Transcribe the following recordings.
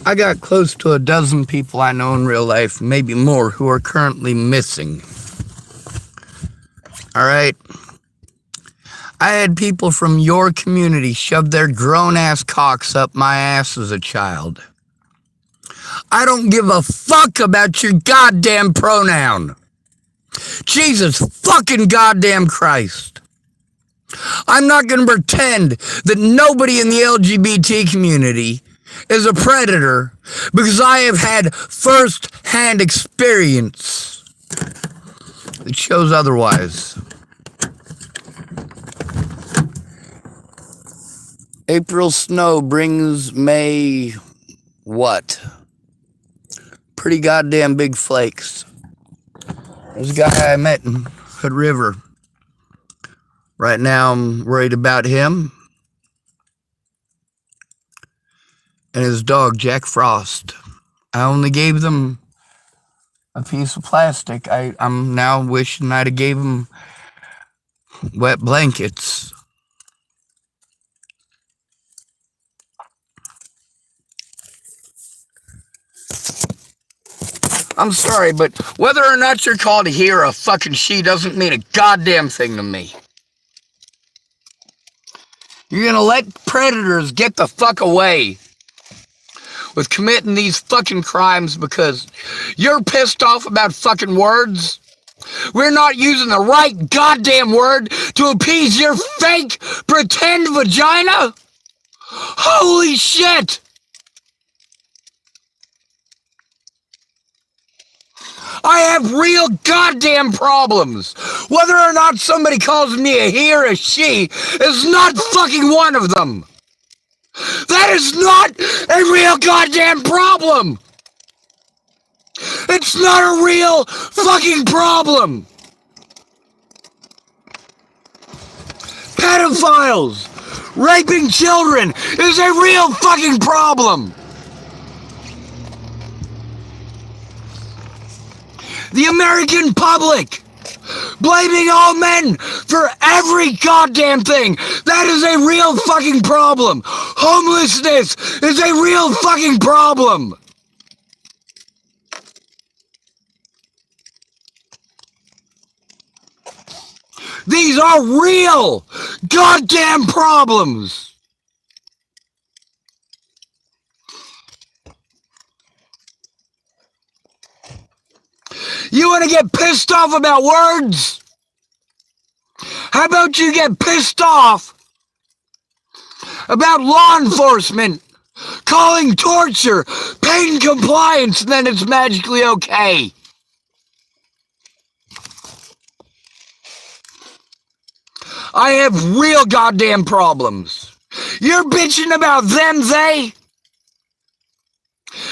I got close to a dozen people I know in real life, maybe more, who are currently missing. Alright? I had people from your community shove their grown-ass cocks up my ass as a child. I don't give a fuck about your goddamn pronoun. Jesus fucking goddamn Christ. I'm not going to pretend that nobody in the LGBT community is a predator because I have had first-hand experience that shows otherwise. April snow brings May what? Pretty goddamn big flakes. There's a guy I met in Hood River. Right now I'm worried about him and his dog, Jack Frost. I only gave them a piece of plastic. I'm now wishing I'd have gave them wet blankets. I'm sorry, but whether or not you're called a he or a fucking she doesn't mean a goddamn thing to me. You're gonna let predators get the fuck away with committing these fucking crimes because you're pissed off about fucking words? We're not using the right goddamn word to appease your fake pretend vagina? Holy shit! I have real goddamn problems. Whether or not somebody calls me a he or a she is not fucking one of them. That is not a real goddamn problem. It's not a real fucking problem. Pedophiles raping children is a real fucking problem. The American public blaming all men for every goddamn thing. That is a real fucking problem. Homelessness is a real fucking problem. These are real goddamn problems. You want to get pissed off about words? How about you get pissed off about law enforcement calling torture pain compliance and then it's magically okay? I have real goddamn problems. You're bitching about them, they?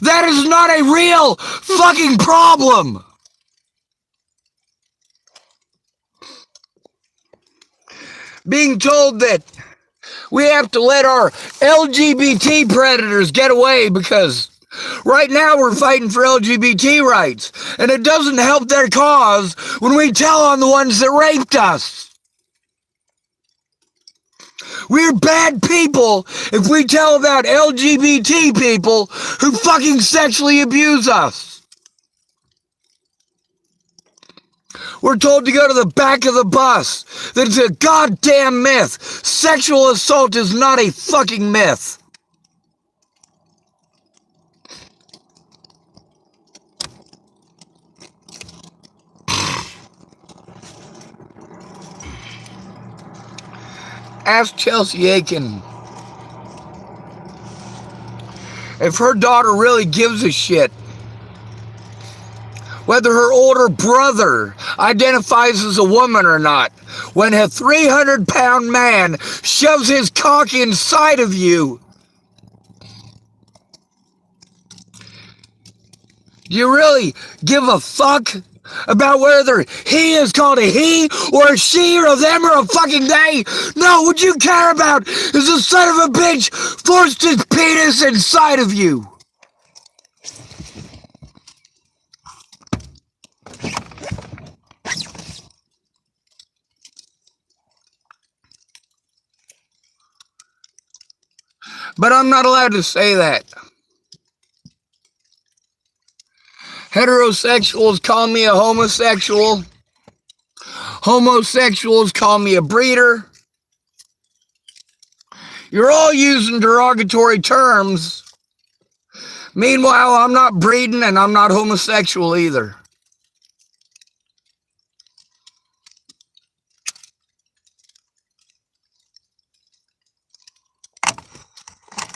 That is not a real fucking problem. Being told that we have to let our LGBT predators get away because right now we're fighting for LGBT rights, and it doesn't help their cause when we tell on the ones that raped us. We're bad people if we tell about LGBT people who fucking sexually abuse us. We're told to go to the back of the bus. That's a goddamn myth. Sexual assault is not a fucking myth. Ask Chelsea Aiken if her daughter really gives a shit whether her older brother identifies as a woman or not. When a 300-pound man shoves his cock inside of you, do you really give a fuck about whether he is called a he or a she or a them or a fucking they? No, what you care about is the son of a bitch forced his penis inside of you. But I'm not allowed to say that. Heterosexuals call me a homosexual. Homosexuals call me a breeder. You're all using derogatory terms. Meanwhile, I'm not breeding and I'm not homosexual either.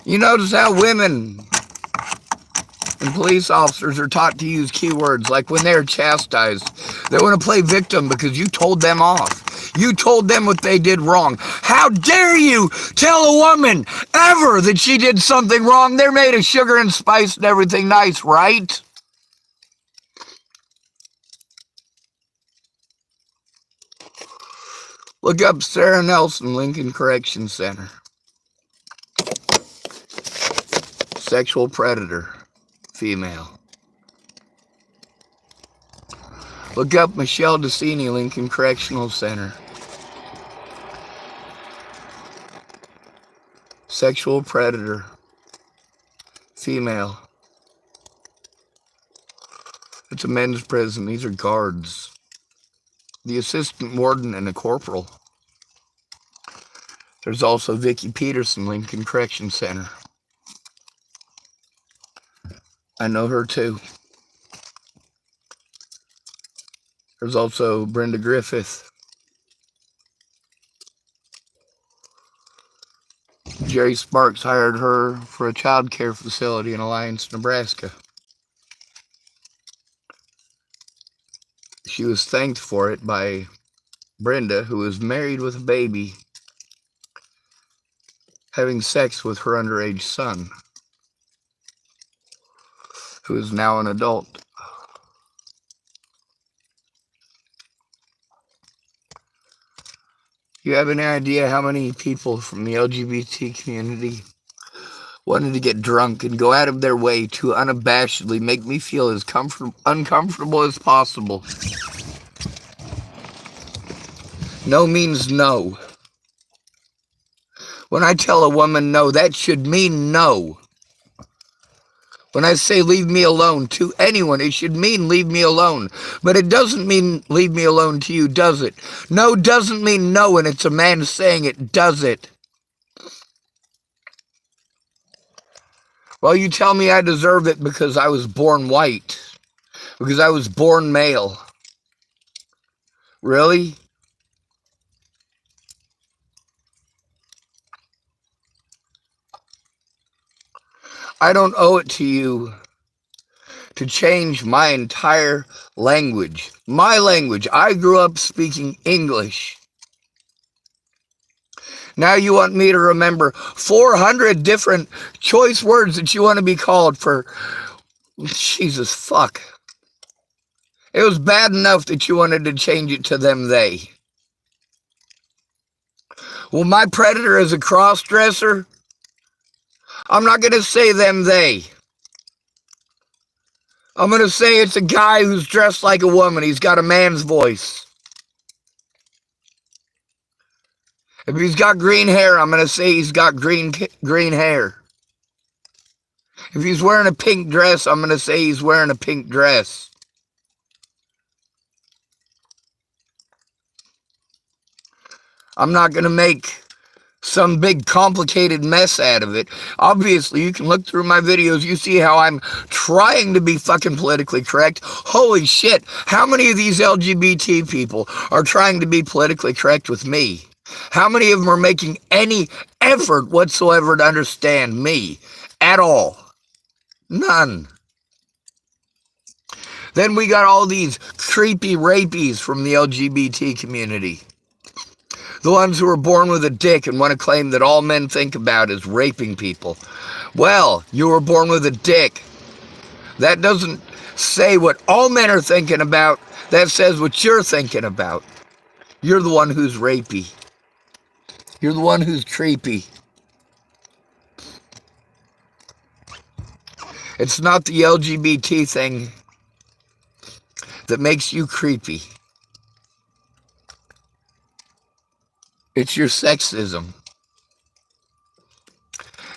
You notice how women and police officers are taught to use keywords like when they're chastised. They want to play victim because you told them off. You told them what they did wrong. How dare you tell a woman ever that she did something wrong? They're made of sugar and spice and everything nice, right? Look up Sarah Nelson, Lincoln Correction Center. Sexual predator, female. Look up Michelle Decini, Lincoln Correctional Center. Sexual predator, female. It's a men's prison. These are guards. The assistant warden and a corporal. There's also Vicki Peterson, Lincoln Correction Center. I know her too. There's also Brenda Griffith. Jerry Sparks hired her for a child care facility in Alliance, Nebraska. She was thanked for it by Brenda, who was married with a baby, having sex with her underage son, who is now an adult. You have any idea how many people from the LGBT community wanted to get drunk and go out of their way to unabashedly make me feel as uncomfortable as possible? No means no. When I tell a woman no, that should mean no. When I say leave me alone to anyone, it should mean leave me alone. But it doesn't mean leave me alone to you, does it? No doesn't mean no, and it's a man saying it, does it? Well, you tell me I deserve it because I was born white, because I was born male. Really? I don't owe it to you to change my entire language. My language. I grew up speaking English. Now you want me to remember 400 different choice words that you want to be called for. Jesus fuck. It was bad enough that you wanted to change it to them, they. Well, my predator is a cross-dresser. I'm not going to say them, they. I'm going to say it's a guy who's dressed like a woman. He's got a man's voice. If he's got green hair, I'm going to say he's got green hair. If he's wearing a pink dress, I'm going to say he's wearing a pink dress. I'm not going to make some big complicated mess out of it. Obviously, you can look through my videos. You see how I'm trying to be fucking politically correct. Holy shit. How many of these LGBT people are trying to be politically correct with me? How many of them are making any effort whatsoever to understand me at all? None. Then we got all these creepy rapies from the LGBT community. The ones who are born with a dick and want to claim that all men think about is raping people. Well, you were born with a dick. That doesn't say what all men are thinking about. That says what you're thinking about. You're the one who's rapey. You're the one who's creepy. It's not the LGBT thing that makes you creepy. It's your sexism.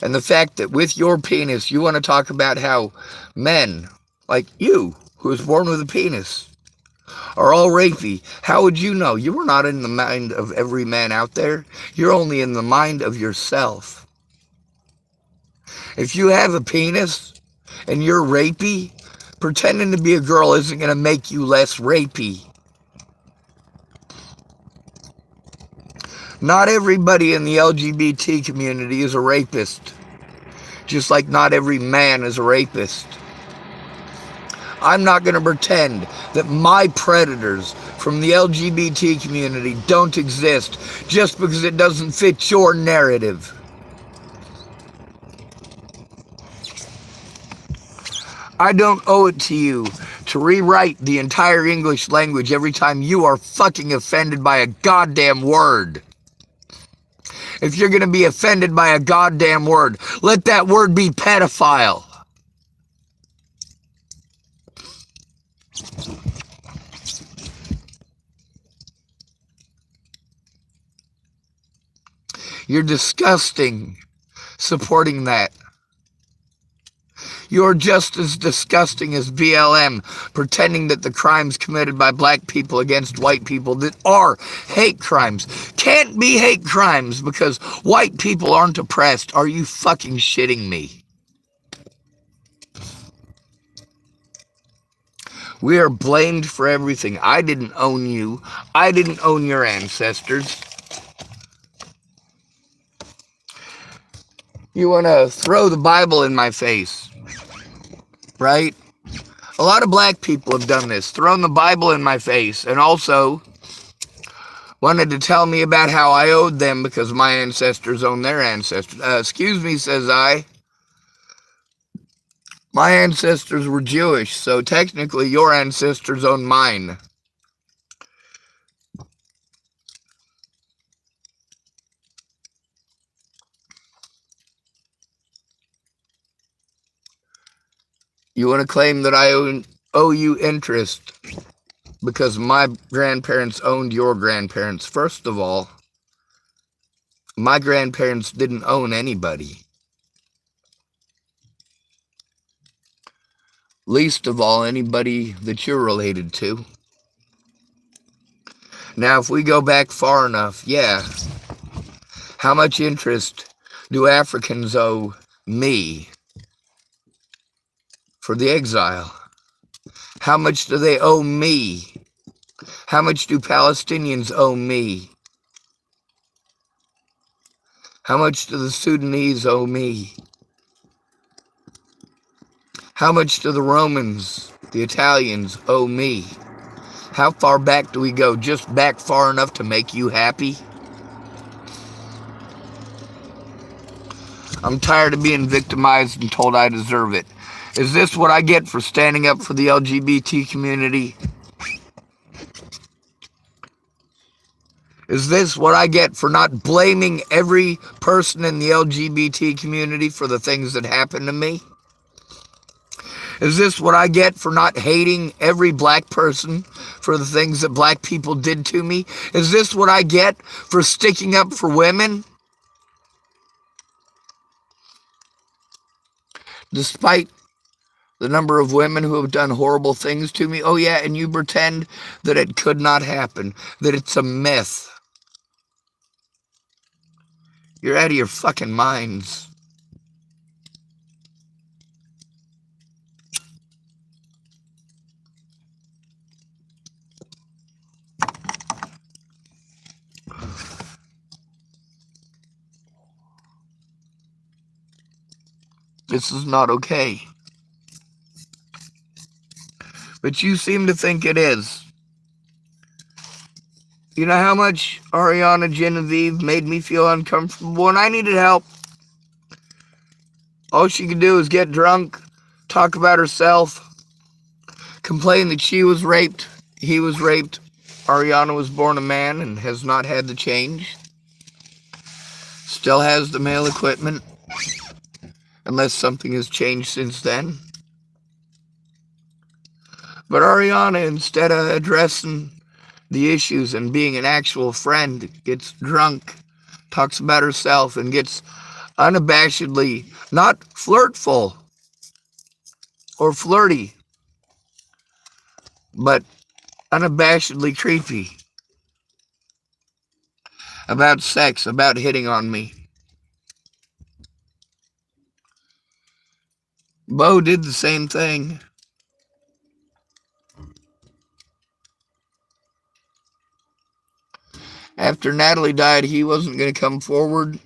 And the fact that with your penis, you want to talk about how men, like you, who was born with a penis are all rapey. How would you know? You are not in the mind of every man out there. You're only in the mind of yourself. If you have a penis and you're rapey, pretending to be a girl isn't going to make you less rapey. Not everybody in the LGBT community is a rapist, just like not every man is a rapist. I'm not going to pretend that my predators from the LGBT community don't exist just because it doesn't fit your narrative. I don't owe it to you to rewrite the entire English language every time you are fucking offended by a goddamn word. If you're going to be offended by a goddamn word, let that word be pedophile. You're disgusting supporting that. You're just as disgusting as BLM, pretending that the crimes committed by black people against white people that are hate crimes can't be hate crimes because white people aren't oppressed. Are you fucking shitting me? We are blamed for everything. I didn't own you. I didn't own your ancestors. You want to throw the Bible in my face, right? A lot of black people have done this, thrown the Bible in my face, and also wanted to tell me about how I owed them because my ancestors own their ancestors. Excuse me, says I. My ancestors were Jewish, so technically your ancestors own mine. You want to claim that I owe you interest because my grandparents owned your grandparents. First of all, my grandparents didn't own anybody. Least of all, anybody that you're related to. Now, if we go back far enough, yeah. How much interest do Africans owe me for the exile? How much do they owe me? How much do Palestinians owe me? How much do the Sudanese owe me? How much do the Romans, the Italians, owe me? How far back do we go? Just back far enough to make you happy? I'm tired of being victimized and told I deserve it. Is this what I get for standing up for the LGBT community? Is this what I get for not blaming every person in the LGBT community for the things that happened to me? Is this what I get for not hating every black person for the things that black people did to me? Is this what I get for sticking up for women? Despite the number of women who have done horrible things to me. Oh yeah, and you pretend that it could not happen, that it's a myth. You're out of your fucking minds. This is not okay. But you seem to think it is. You know how much Ariana Genevieve made me feel uncomfortable when I needed help? All she could do is get drunk, talk about herself, complain that she was raped, he was raped. Ariana was born a man and has not had the change. Still has the male equipment, unless something has changed since then. But Ariana, instead of addressing the issues and being an actual friend, gets drunk, talks about herself, and gets unabashedly not flirtful or flirty, but unabashedly creepy about sex, about hitting on me. Bo did the same thing. After Natalie died, he wasn't going to come forward.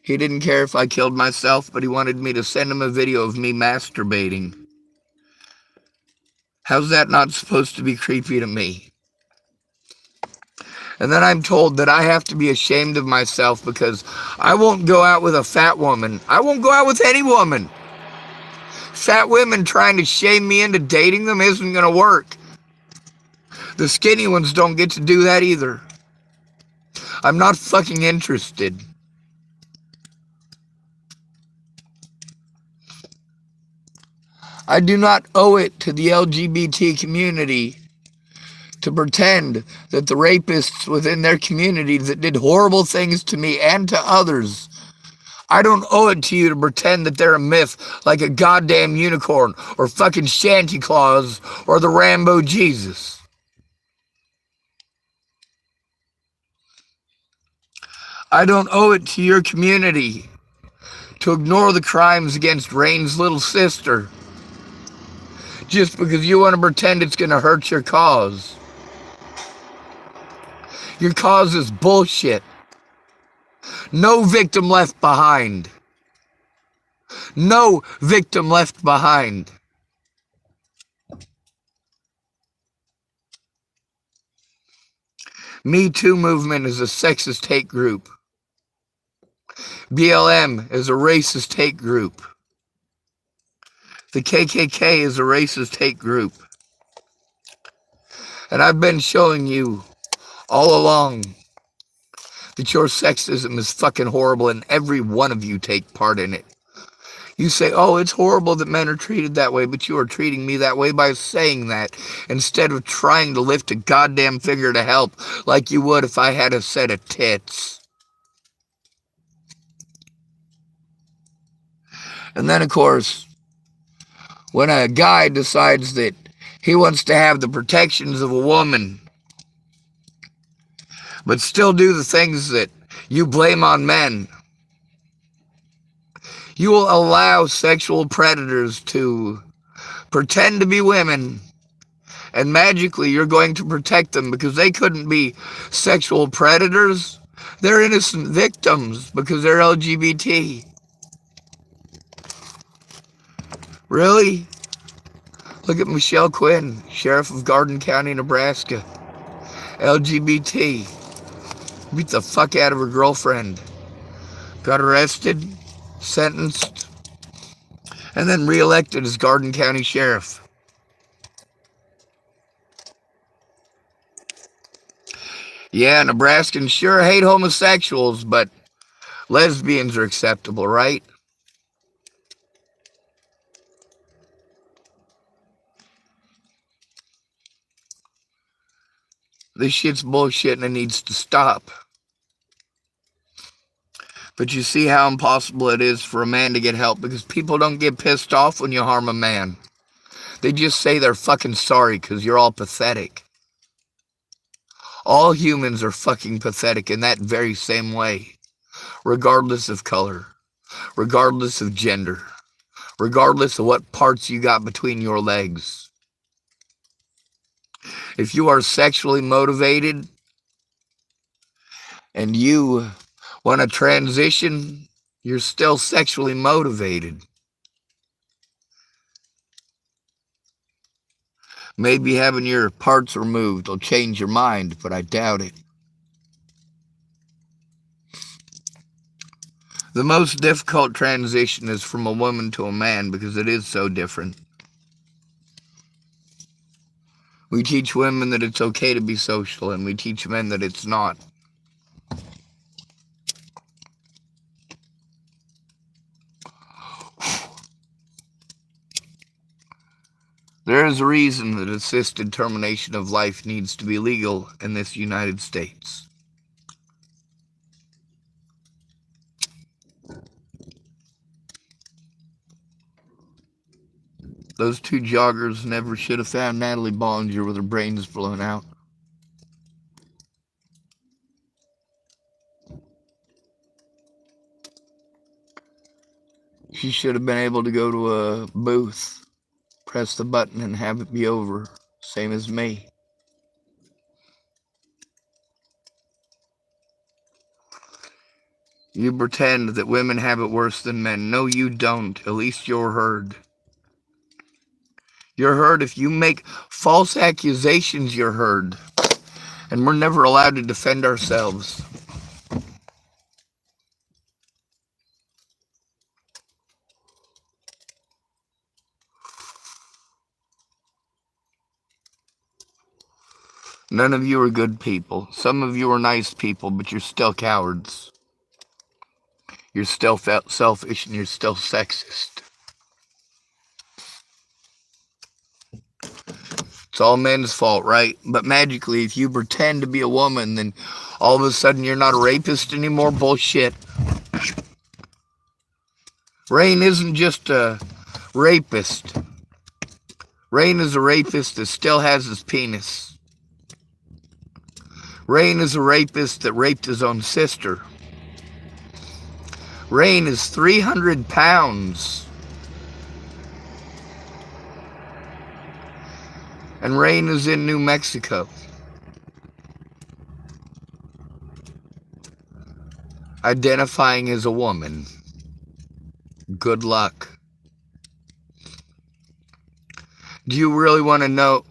He didn't care if I killed myself, but he wanted me to send him a video of me masturbating. How's that not supposed to be creepy to me? And then I'm told that I have to be ashamed of myself because I won't go out with a fat woman. I won't go out with any woman. Fat women trying to shame me into dating them isn't going to work. The skinny ones don't get to do that either. I'm not fucking interested. I do not owe it to the LGBT community to pretend that the rapists within their community that did horrible things to me and to others, I don't owe it to you to pretend that they're a myth like a goddamn unicorn or fucking Santa Claus or the Rambo Jesus. I don't owe it to your community to ignore the crimes against Rain's little sister just because you want to pretend it's going to hurt your cause. Your cause is bullshit. No victim left behind. No victim left behind. Me Too movement is a sexist hate group. BLM is a racist hate group. The KKK is a racist hate group. And I've been showing you all along that your sexism is fucking horrible and every one of you take part in it. You say, oh, it's horrible that men are treated that way, but you are treating me that way by saying that instead of trying to lift a goddamn finger to help like you would if I had a set of tits. And then, of course, when a guy decides that he wants to have the protections of a woman, but still do the things that you blame on men, you will allow sexual predators to pretend to be women, and magically you're going to protect them because they couldn't be sexual predators. They're innocent victims because they're LGBT. Really? Look at Michelle Quinn, Sheriff of Garden County, Nebraska. LGBT. Beat the fuck out of her girlfriend. Got arrested, sentenced, and then reelected as Garden County Sheriff. Yeah, Nebraskans sure hate homosexuals, but lesbians are acceptable, right? This shit's bullshit and it needs to stop. But you see how impossible it is for a man to get help because people don't get pissed off when you harm a man. They just say they're fucking sorry because you're all pathetic. All humans are fucking pathetic in that very same way, regardless of color, regardless of gender, regardless of what parts you got between your legs. If you are sexually motivated and you want to transition, you're still sexually motivated. Maybe having your parts removed will change your mind, but I doubt it. The most difficult transition is from a woman to a man because it is so different. We teach women that it's okay to be social, and we teach men that it's not. There is a reason that assisted termination of life needs to be legal in this United States. Those two joggers never should have found Natalie Bollinger with her brains blown out. She should have been able to go to a booth, press the button, and have it be over. Same as me. You pretend that women have it worse than men. No, you don't. At least you're heard. You're heard if you make false accusations, you're heard. And we're never allowed to defend ourselves. None of you are good people. Some of you are nice people, but you're still cowards. You're still selfish and you're still sexist. It's all men's fault, right? But magically, if you pretend to be a woman, then all of a sudden you're not a rapist anymore? Bullshit. Rain isn't just a rapist. Rain is a rapist that still has his penis. Rain is a rapist that raped his own sister. Rain is 300 pounds. And Rain is in New Mexico. Identifying as a woman. Good luck. Do you really want to know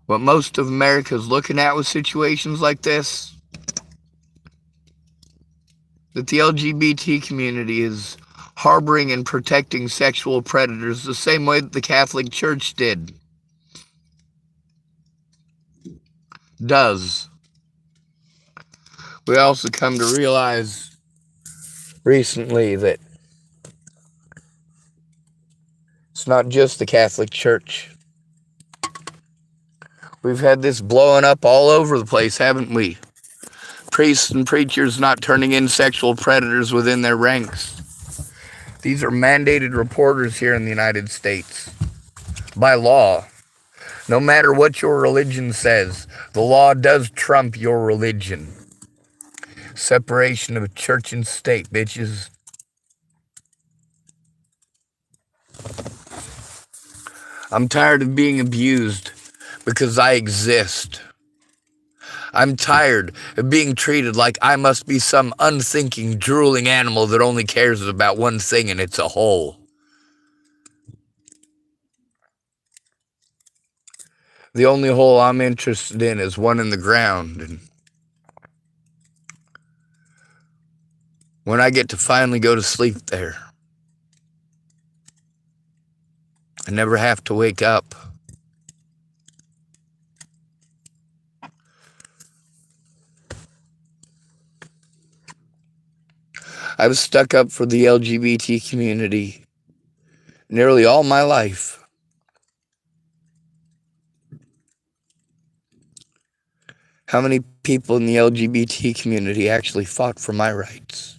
what most of America is looking at with situations like this? That the LGBT community is harboring and protecting sexual predators the same way that the Catholic Church does. We also come to realize recently that it's not just the Catholic Church. We've had this blowing up all over the place, haven't we? Priests and preachers not turning in sexual predators within their ranks. These are mandated reporters here in the United States. By law. No matter what your religion says, the law does trump your religion. Separation of church and state, bitches. I'm tired of being abused because I exist. I'm tired of being treated like I must be some unthinking, drooling animal that only cares about one thing and it's a hole. The only hole I'm interested in is one in the ground. And when I get to finally go to sleep there, I never have to wake up. I was stuck up for the LGBT community nearly all my life. How many people in the LGBT community actually fought for my rights?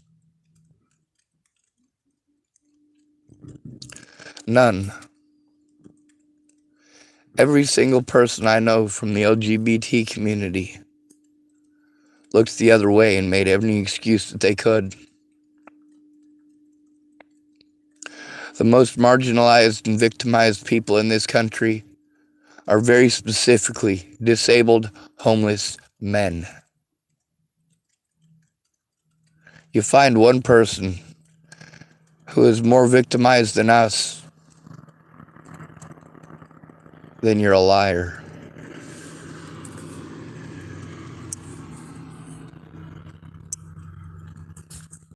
None. Every single person I know from the LGBT community looked the other way and made every excuse that they could. The most marginalized and victimized people in this country are very specifically disabled, homeless men. You find one person who is more victimized than us, then you're a liar.